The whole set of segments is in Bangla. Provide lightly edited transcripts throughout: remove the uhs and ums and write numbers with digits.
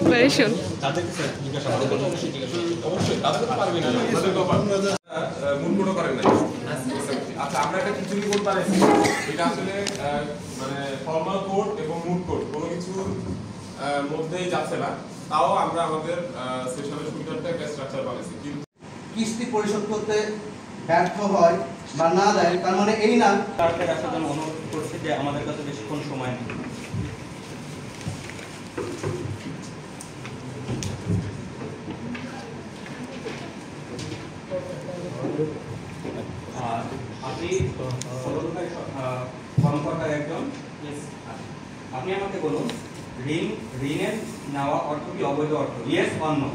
প্রিপারেশন অবশ্যই তাদের তো পারবে না মুনকোডও করেন না। আচ্ছা আমরা একটা খিচুড়ি কোড বানাইছি, এটা আসলে মানে ফর্মাল কোড এবং মুড কোড কোনো কিছুর মধ্যেই যাচ্ছে না, তাও আমরা আমাদের সেশনের শুরুতে একটা স্ট্রাকচার বানাইছি। কিন্তু কিস্তি পরিশোধ করতে ব্যর্থ হয় বা না দেয় তার মানে এই না তাদের আসার জন্য অনুরোধ করছি যে আমাদের কাছে বেশিক্ষণ সময় নেই। আপনি কর্মকর্তার একজন, আপনি আমাকে বলুন ঋণের নেওয়া অর্থ কি অবৈধ অর্থ? Yes or no?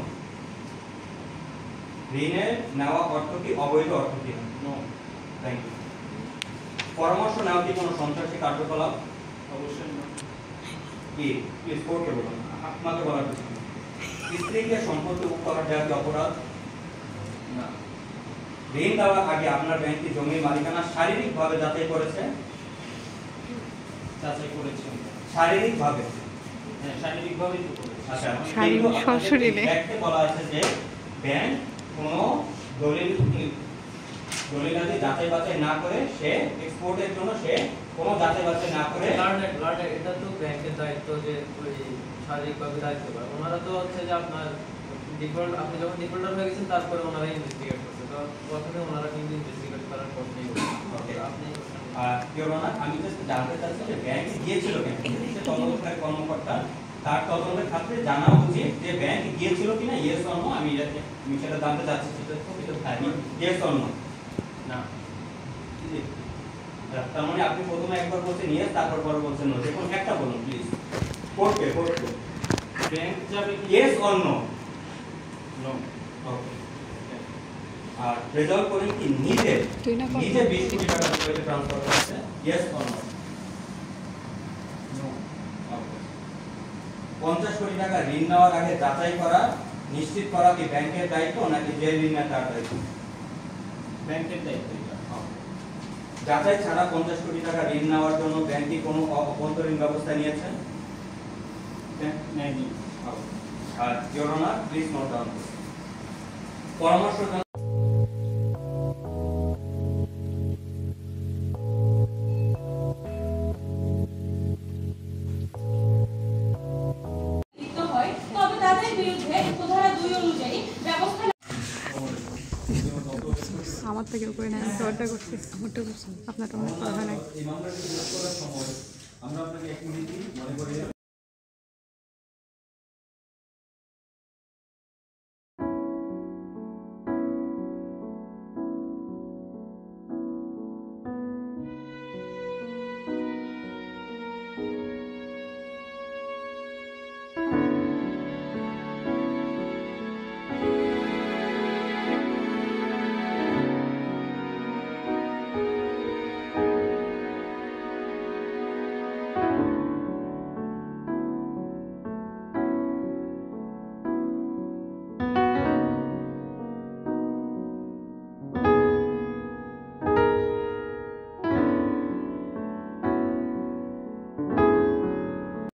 ঋণের নেওয়া অর্থ কি অবৈধ অর্থ কি? নো। Thank you. পরামর্শ নেওয়া কি কোনো সন্ত্রাসী কার্যকলাপ? অবশ্যই না। কি প্লিজ কোর্টে বলুন, আপনাকে বলার কিছু নেই। স্ত্রীকে সম্পত্তি উপহার দেওয়া কি অপরাধ? না। ঋণ দেওয়ার আগে আপনার ব্যাংক কি জমির মালিকানা শারীরিকভাবে যাচাই করেছে? যাচাই করেছে। শারীরিকভাবে? হ্যাঁ, শারীরিকভাবেই তো করেছে। আচ্ছা, শারীরিক সরাসরি ব্যাংকে বলা আছে যে ব্যাংক কোনো দলিলাদি যাচাই বাছাই না করে সে এক্সপোর্টের জন্য সে কোনো যাচাই বাছাই না করে লার্ড এটা তো ব্যাংকের দায়িত্ব যে ওই শারীরিকভাবে দায়িত্ব করে। ওনারা তো হচ্ছে যে আপনার ডিফল্ট, আপনি যখন ডিফল্টার হয়ে গেছেন তারপরে ওনারা ইনভেস্টিগেট করছে, তো প্রথমে ওনারা কিন্তু ইনভেস্টিগেট করার পর নেই। ওকে, আপনি আমি জাস্ট জানতে চাচ্ছি যে ব্যাংকে গিয়েছিল কেন? সে তদন্তকারী কর্মকর্তা, তার তদন্তের ক্ষেত্রে জানা উচিত যে ব্যাংক গিয়েছিল কিনা, ইয়েস অর নো। আমি সেটা জানতে চাচ্ছি, সেটা তো খালি ইয়েস অর নো না। তার মানে আপনি প্রথমে একবার বলছেন ইয়েস, তারপর পরে বলছেন নো। দেখুন একটা বলুন প্লিজ। কোর্টে ব্যাংক যাবে yes or no? No. Okay. আর রেজাল্ট করেন কি নিজে 20 কোটি টাকা পয়সা ট্রান্সফার করেছে, yes or no? No. Okay. 50 crore টাকা ঋণ নেওয়ার আগে যাচাই করা, নিশ্চিত করা কি ব্যাংকের দায়িত্ব নাকি যে ঋণ নেয় তার দায়িত্ব? ব্যাংকের দায়িত্ব। যাচাই ছাড়া 50 কোটি টাকা ঋণ নেওয়ার জন্য ব্যাংক কি কোনো অভ্যন্তরীণ ব্যবস্থা নিয়েছে? নেয়নি। আর your honour please note down. পরামর্শ আমার থেকেও করে নেয়, আমারটা করছি, আমারটা করছি, আপনারটা মনে করা হয় নাই। এই মামলাটি করার সময় আমরা আপনাকে এক মিনিট মনে করি